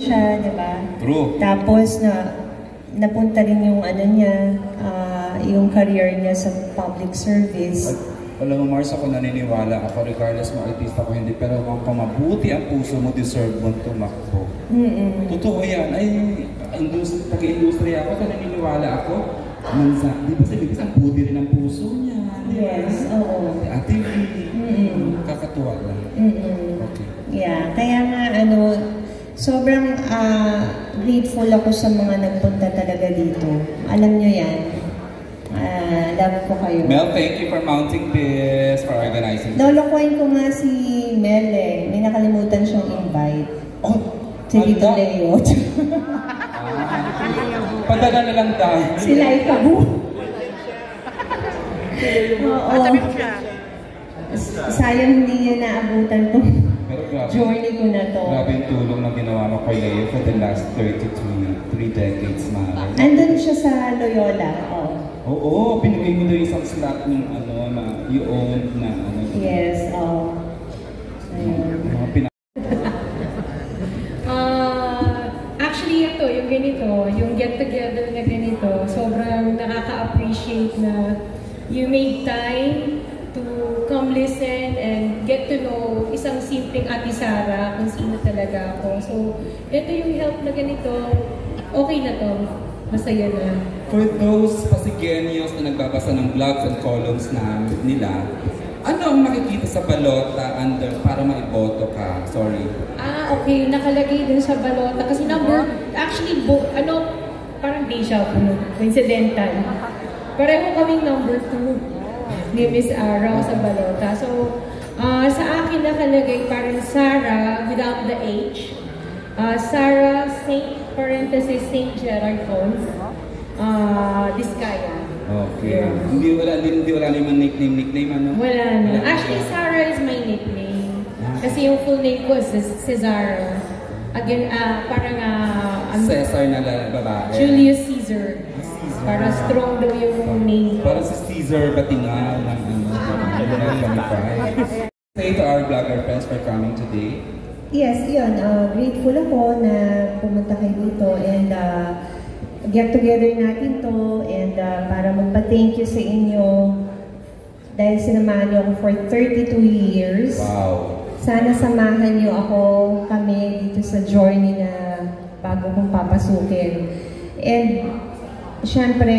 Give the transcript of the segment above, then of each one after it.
siya, di ba? True. Tapos napunta rin yung ano niya, yung career niya sa public service. Alam mo, Mars, ako naniniwala ako, regardless mo artista ko hindi, pero kung mabuti ang puso mo, deserve mo tumakbo. Totoo yan. Ay, pag-industriya ako, naniniwala ako. Di ba sabi ko, ang buti rin ang puso niya. Yes, oo. Ate, kakatuwa lang. Okay. Yeah, kaya nga, sobrang grateful ako sa mga nagpunta talaga dito. Alam nyo yan. Love ko kayo. Mel, thank you for mounting this, for organizing. Lolokohin ko nga si Mel eh. May nakalimutan siyang invite. Oh, si Tito Leo. Padala na lang dahil. Si Laika Bu. Oo. Sayang hindi niya naabutan to. Journey ko na to. Grabe yung tulong na ginawa mo kay Leo for the last 3 decades, man. Andun siya sa Loyola. Oo, pinigay mo na yung isang slot ng na you own na Yes, Actually, ito, yung ganito, yung get-together na ganito, sobrang nakaka-appreciate na you make time to come listen and get to know isang simpleng Ate Sara, kung sino talaga ako. So, ito yung help na ganito, okay na to. Masaya na. For those pasigenios na nagbabasa ng blogs and columns nila, ano ang makikita sa balota para maiboto ka? Sorry. Okay. Nakalagay din sa balota. Kasi actually, parang deja vu, coincidental. Pareho kaming number 2 ni Miss Araw sa balota. So, sa akin nakalagay parang Sarah without the H. Sarah St. Gerard Pons, Vizcaya. Okay. Yeah. Hindi wala naman nickname, ano? Wala na. Actually, Sarah is my nickname. Kasi yung full name ko is Cesar. Again, parang Cesar na babae. Julius Caesar. Para strong daw yung name ko. Para si Caesar Batingal ng Say to our vlogger friends for coming today. Yes, yun. Grateful ako na pumunta kayo dito and get together natin to and para magpa-thank you sa inyo dahil sinamahan niyo ako for 32 years. Wow! Sana samahan niyo kami dito sa journey na bago kong papasukin. And syempre,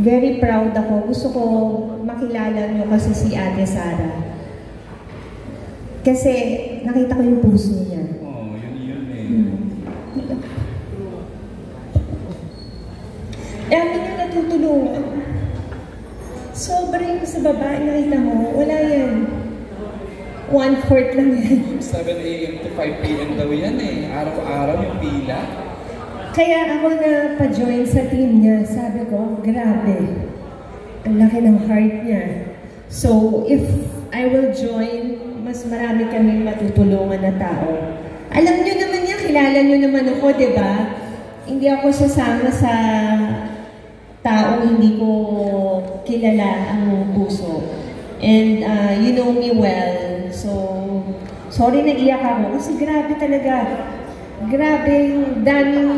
very proud ako. Gusto ko makilala niyo kasi si Ate Sara. Kasi nakita ko yung puso niya. Oh, yun eh. Dami niya natutulungan. Sobrang sa babae nakita mo, wala yan. 1/4 lang yan. 7 AM to 5 PM daw yan eh. Araw-araw yung pila. Kaya ako na pa-join sa team niya. Sabi ko, grabe. Ang laki ng heart niya. So, if I will join, mas marami kaming matutulungan na tao. Alam nyo naman yan, kilala nyo naman ako, di ba? Hindi ako sasama sa taong hindi ko kilala ang puso. And you know me well. So, sorry nag-iyak ako kasi grabe talaga. Grabe yung daming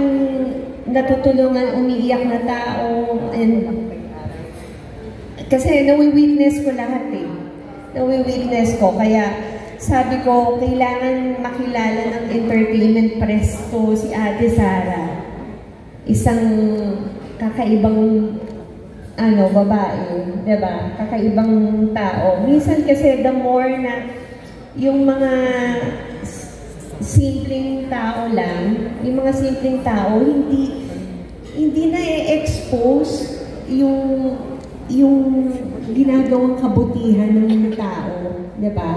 natutulungan, umiiyak na tao. And kasi nawi-witness ko lahat eh. Nawi-witness ko. Kaya sabi ko, kailangan makilala ng entertainment press to si Ate Sara. Isang kakaibang babae, diba? Kakaibang tao. Minsan kasi the more na yung mga simpleng tao lang, yung mga simpleng tao, hindi na i-expose yung ginagawang kabutihan ng tao, diba?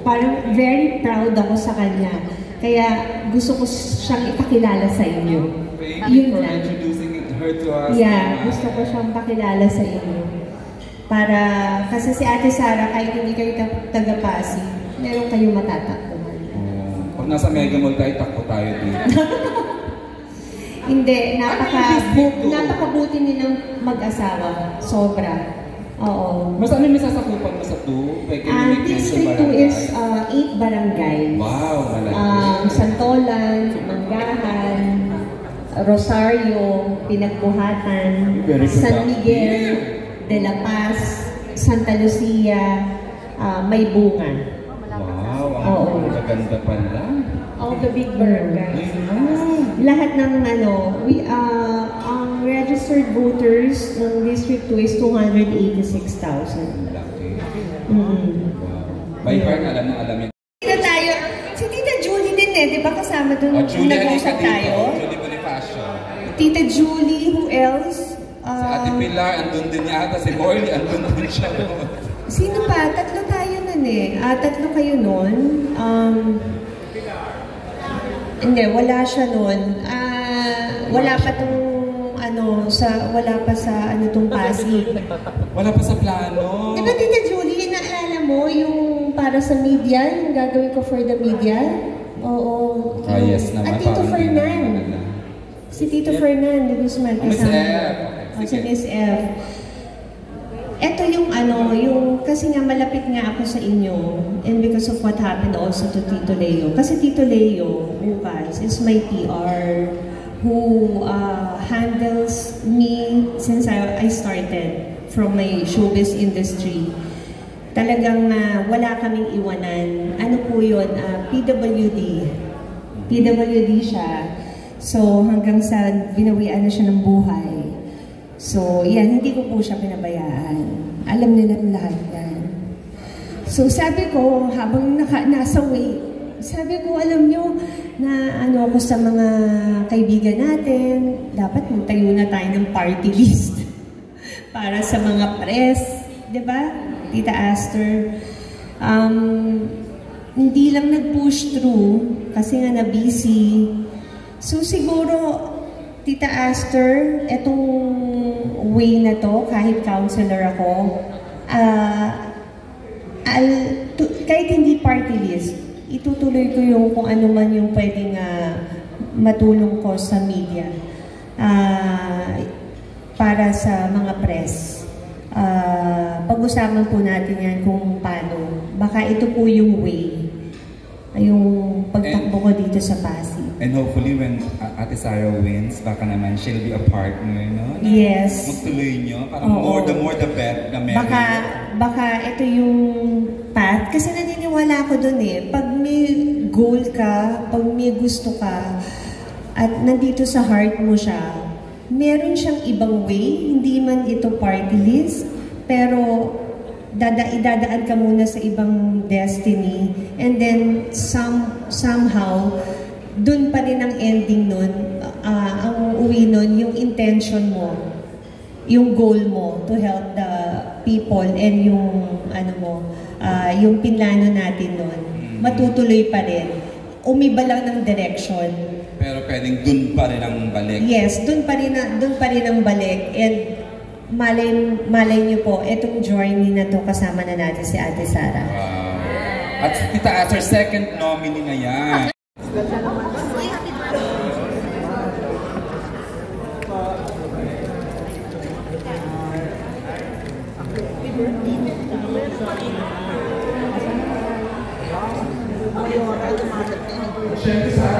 Parang very proud ako sa kanya. Kaya gusto ko siyang ipakilala sa inyo. Yun lang. Introducing her to us. Yeah, gusto ko siyang pakilala sa inyo. Para, kasi si Ate Sara, kahit hindi kayo taga-Pasig, meron kayong matatakbuhan. Pag nasa Mega Mall tayo, takbo tayo dito. Hindi, napakabuti nilang mag-asawa. Sobra. Oo. Mas ano yung sasakupan mo sa 2? District 2 is 8 barangay. Wow, malaki. Santolan, Manggahan, Rosario, Pinagbuhatan, San Miguel, De La Paz, Santa Lucia, May Bunga. Wow, ang maganda pala. All the big barangays. Lahat ng ang registered voters ng District 2 is 286,000. Laki. Wow. By heart, alam na alam yun. Dito tayo, si Tita Julie din di ba kasama doon Julie, nag-usap tayo? Julie Bonifacio. Tita Julie, who else? Si Ate Pilar, andun din yata. Si Morley, andun din siya. Sino pa? Tatlo tayo nun tatlo kayo nun. Hindi, wala siya nun. Wala pa tong wala pa sa tong Pasig. Wala pa sa plano. Di ba, Tita Julie, naalala mo yung para sa media, yung gagawin ko for the media? Oo. Yes naman. At Tito Fernan. Si Tito Fernan, di ba sumal Miss F. Si Miss F. Ito yung kasi nga malapit nga ako sa inyo and because of what happened also to Tito Leo. Kasi Tito Leo, bukas, is my PR who handles me since I started from my showbiz industry. Talagang wala kaming iwanan. Ano po yun? PWD. PWD siya. So hanggang sa binawian na siya ng buhay. So, yan, hindi ko po siya pinabayaan. Alam nila lahat yan. So, sabi ko, habang nasa way, sabi ko, alam nyo, na ako sa mga kaibigan natin, dapat magtayo na tayo ng party list para sa mga press, di ba? Tita Aster. Hindi lang nag-push through kasi nga na-busy. So, siguro, Tita Aster, etong way na to, kahit counselor ako, kahit hindi party list, itutuloy ko yung kung ano man yung pwedeng matulong ko sa media para sa mga press. Pag-usapan po natin yan kung paano. Baka ito po yung way, yung pagtakbo ko dito sa Pasig. And hopefully when Ate Sarah wins, baka naman she'll be a partner, no? Yes. Magtuloy nyo. Parang the more the better. Baka ito yung path. Kasi naniniwala ako dun pag may goal ka, pag may gusto ka, at nandito sa heart mo siya, meron siyang ibang way. Hindi man ito party list, pero idadaan ka muna sa ibang destiny. And then somehow, dun pa rin ang ending nun, ang uwi nun, yung intention mo, yung goal mo to help the people and yung yung pinlano natin nun, matutuloy pa rin. Umiba lang ng direction. Pero pwedeng dun pa rin ang balik. Yes, dun pa rin ang balik. And malay niyo po, etong journey na to kasama na natin si Ate Sara. Wow. At Tita Aster, second nominee na yan. Siyempre sa